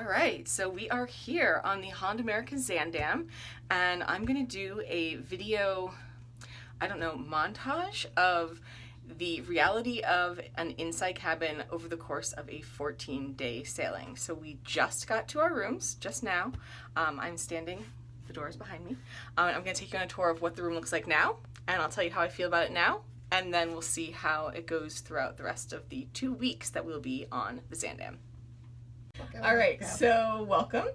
All right, so we are here on the Honda America Zandam, and I'm gonna do a video, montage of the reality of an inside cabin over the course of a 14-day sailing. So we just got to our rooms just now. I'm standing, the door is behind me. I'm gonna take you on a tour of what the room looks like now, and I'll tell you how I feel about it now, and then we'll see how it goes throughout the rest of the 2 weeks that we'll be on the Zandam. All right, so welcome.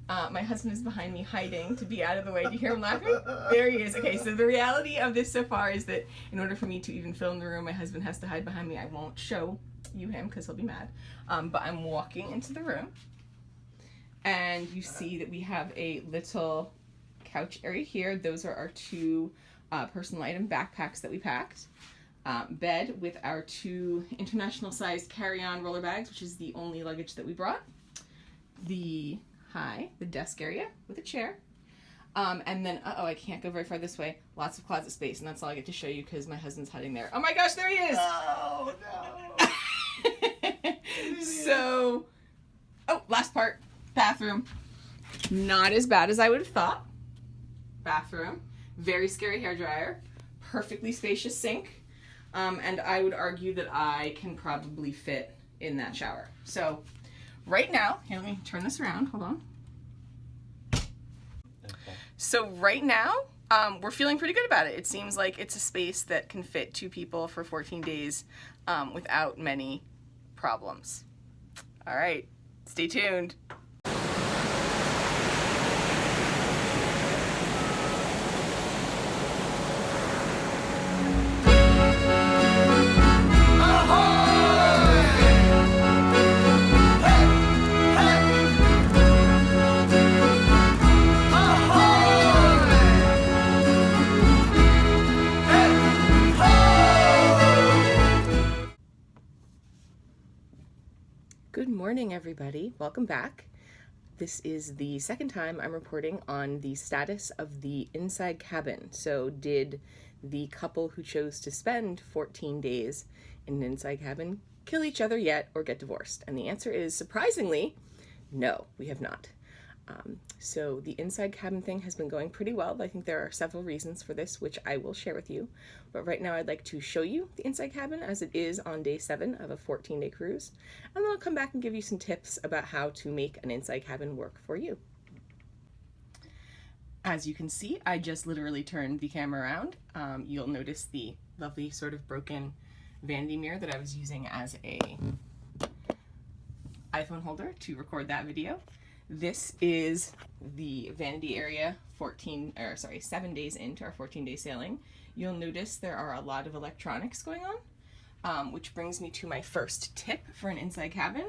My husband is behind me hiding to be out of the way. Do you hear him laughing? There he is. Okay, so the reality of this so far is that in order for me to even film the room, my husband has to hide behind me. I won't show you him because he'll be mad. But I'm walking into the room, and you see that we have a little couch area here. Those are our 2 personal item backpacks that we packed. Bed with our 2 international sized carry-on roller bags, which is the only luggage that we brought. The desk area with a chair. And then, I can't go very far this way. Lots of closet space, and that's all I get to show you because my husband's hiding there. Oh my gosh, there he is! Oh, no. So, last part, bathroom. Not as bad as I would have thought. Bathroom. Very scary hairdryer. Perfectly spacious sink. And I would argue that I can probably fit in that shower. So right now, here, let me turn this around. Hold on. Okay. So right now, we're feeling pretty good about it. It seems like it's a space that can fit 2 people for 14 days without many problems. All right, stay tuned. Good morning, everybody. Welcome back. This is the second time I'm reporting on the status of the inside cabin. So did the couple who chose to spend 14 days in an inside cabin kill each other yet or get divorced? And the answer is, surprisingly, no, we have not. So the inside cabin thing has been going pretty well. I think there are several reasons for this, which I will share with you. But right now I'd like to show you the inside cabin as it is on day 7 of a 14-day cruise. And then I'll come back and give you some tips about how to make an inside cabin work for you. As you can see, I just literally turned the camera around. You'll notice the lovely sort of broken vanity mirror that I was using as a iPhone holder to record that video. This is the vanity area 7 days into our 14-day sailing. You'll notice there are a lot of electronics going on, which brings me to my first tip for an inside cabin.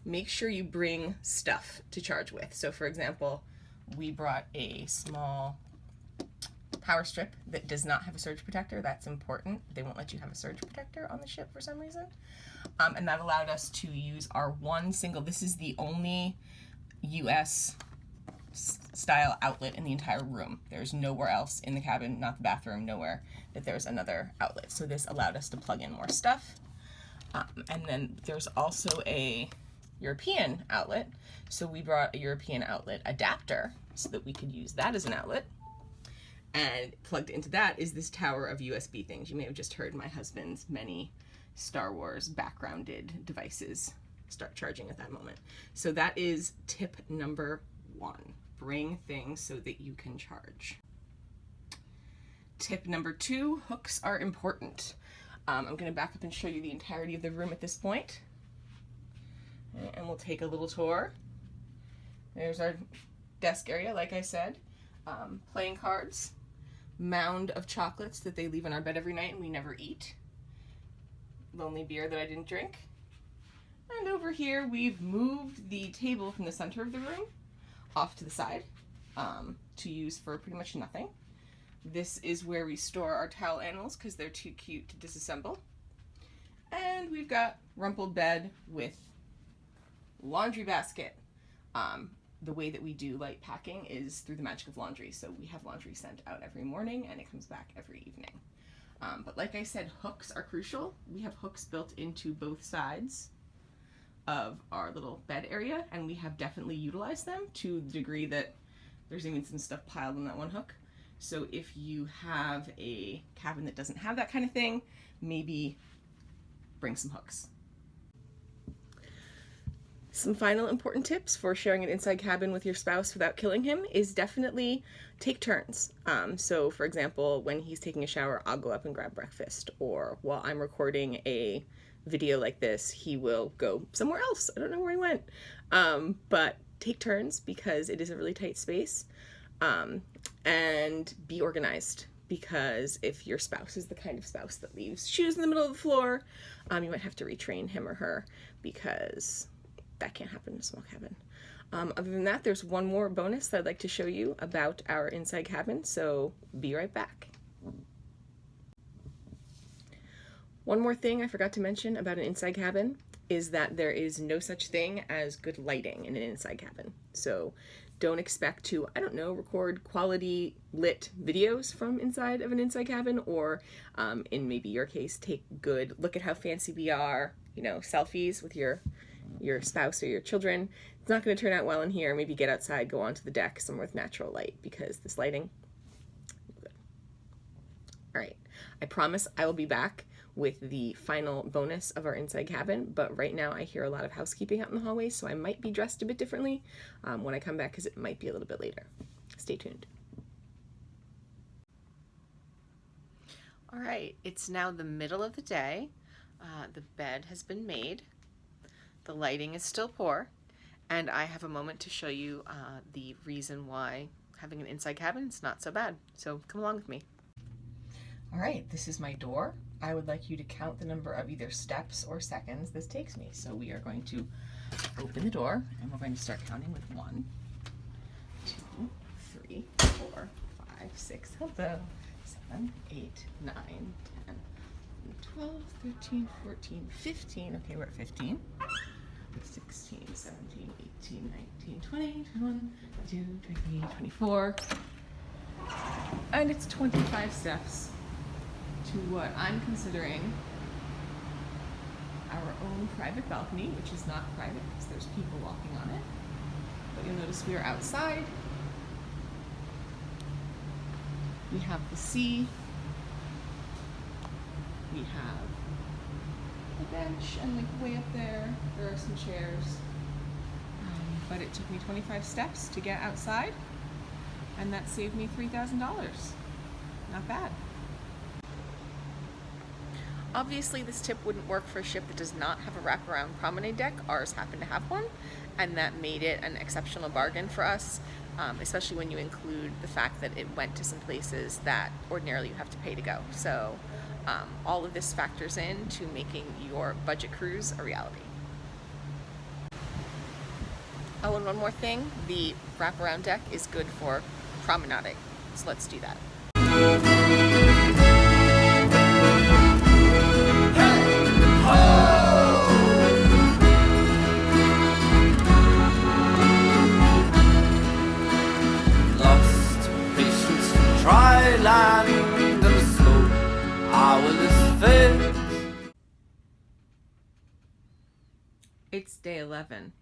Make sure you bring stuff to charge with. So for example, we brought a small power strip that does not have a surge protector. That's important. They won't let you have a surge protector on the ship for some reason. And that allowed us to use our this is the only US style outlet in the entire room. There's nowhere else in the cabin, not the bathroom, nowhere that there's another outlet. So this allowed us to plug in more stuff. And then there's also a European outlet. So we brought a European outlet adapter so that we could use that as an outlet. And plugged into that is this tower of USB things. You may have just heard my husband's many Star Wars backgrounded devices start charging at that moment. So that is tip number 1. Bring things so that you can charge. Tip number 2, hooks are important. I'm going to back up and show you the entirety of the room at this point. And we'll take a little tour. There's our desk area, like I said. Playing cards. Mound of chocolates that they leave on our bed every night and we never eat. Lonely beer that I didn't drink. And over here, we've moved the table from the center of the room off to the side to use for pretty much nothing. This is where we store our towel animals because they're too cute to disassemble. And we've got rumpled bed with laundry basket. The way that we do light packing is through the magic of laundry. So we have laundry sent out every morning and it comes back every evening. But like I said, hooks are crucial. We have hooks built into both sides of our little bed area, and we have definitely utilized them to the degree that there's even some stuff piled on that one hook. So if you have a cabin that doesn't have that kind of thing, maybe bring some hooks. Some final important tips for sharing an inside cabin with your spouse without killing him is definitely take turns. So for example, when he's taking a shower, I'll go up and grab breakfast, or while I'm recording a video like this, he will go somewhere else. I don't know where he went. But take turns because it is a really tight space. And be organized, because if your spouse is the kind of spouse that leaves shoes in the middle of the floor, you might have to retrain him or her, because that can't happen in a small cabin. Other than that, there's one more bonus that I'd like to show you about our inside cabin, so be right back. One more thing I forgot to mention about an inside cabin is that there is no such thing as good lighting in an inside cabin. So don't expect to, I don't know, record quality lit videos from inside of an inside cabin, or in maybe your case, take good, look at how fancy we are, you know, selfies with your spouse or your children. It's not going to turn out well in here. Maybe get outside, go onto the deck somewhere with natural light, because this lighting, good. All right, I promise I will be back with the final bonus of our inside cabin, but right now I hear a lot of housekeeping out in the hallway, so I might be dressed a bit differently when I come back, because it might be a little bit later. Stay tuned. All right, it's now the middle of the day. The bed has been made. The lighting is still poor, and I have a moment to show you the reason why having an inside cabin is not so bad. So come along with me. All right, this is my door. I would like you to count the number of either steps or seconds this takes me. So we are going to open the door, and we're going to start counting with 1, 2, 3, 4, 5, 6, hello, 7, 8, 9, 10, 12, 13, 14, 15. Okay, we're at 15. 16, 17, 18, 19, 20, 21, 22, 23, 24. And it's 25 steps to what I'm considering our own private balcony, which is not private because there's people walking on it. But you'll notice we are outside. We have the sea. We have a bench, and like way up there are some chairs. But it took me 25 steps to get outside, and that saved me $3,000. Not bad. Obviously, this tip wouldn't work for a ship that does not have a wraparound promenade deck. Ours happened to have one, and that made it an exceptional bargain for us, especially when you include the fact that it went to some places that ordinarily you have to pay to go. So all of this factors in to making your budget cruise a reality. Oh, and one more thing, the wraparound deck is good for promenading, so let's do that. It's day 11.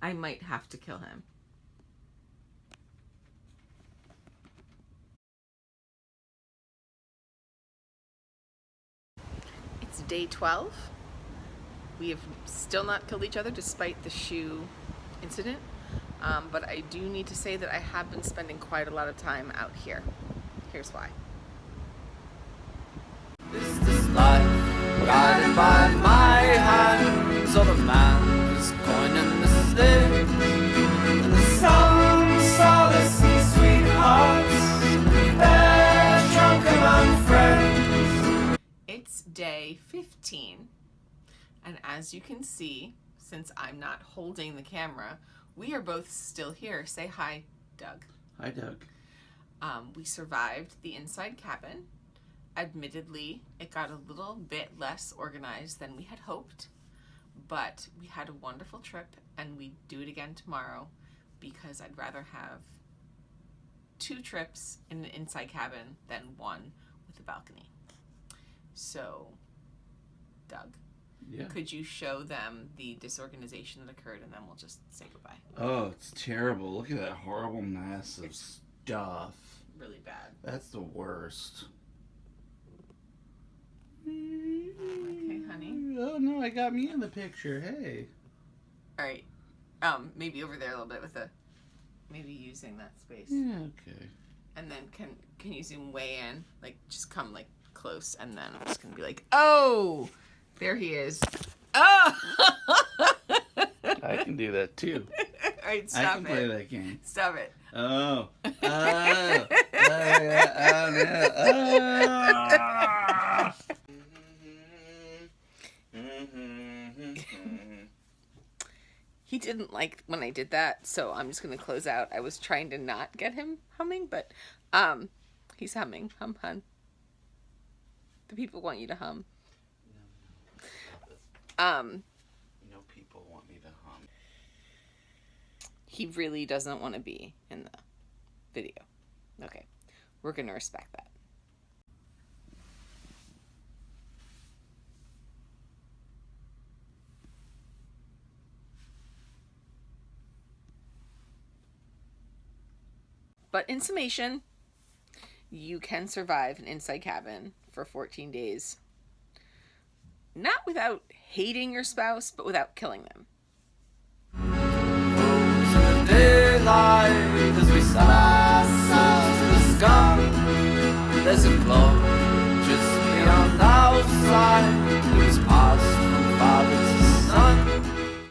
I might have to kill him. It's day 12. We have still not killed each other despite the shoe incident, but I do need to say that I have been spending quite a lot of time out here. Here's why. Is this life guided by my hands, or the man who's coining the slip? And the sun, solace and sweethearts, they're drunk among friends. It's day 15, and as you can see, since I'm not holding the camera, we are both still here. Say hi, Doug. Hi, Doug. We survived the inside cabin. Admittedly, it got a little bit less organized than we had hoped, but we had a wonderful trip, and we'd do it again tomorrow because I'd rather have 2 trips in an inside cabin than 1 with a balcony. So, Doug, Yeah. could you show them the disorganization that occurred, and then we'll just say goodbye? Oh, it's terrible. Look at that horrible mess of stuff. Really bad. That's the worst. Okay, honey. Oh, no, I got me in the picture. Hey. All right. Maybe over there a little bit with maybe using that space. Yeah, okay. And then can you zoom way in? Like, just come, like, close, and then I'm just gonna be like, oh! There he is. Oh! I can do that, too. All right, stop I can it. play that game. Stop it. Oh. Oh. Oh. He didn't like when I did that, so I'm just gonna close out. I was trying to not get him humming, but he's humming. Hum, hun. The people want you to hum. No, people want me to hum. He really doesn't want to be in the video. Okay, we're gonna respect that. But in summation, you can survive an inside cabin for 14 days. Not without hating your spouse, but without killing them.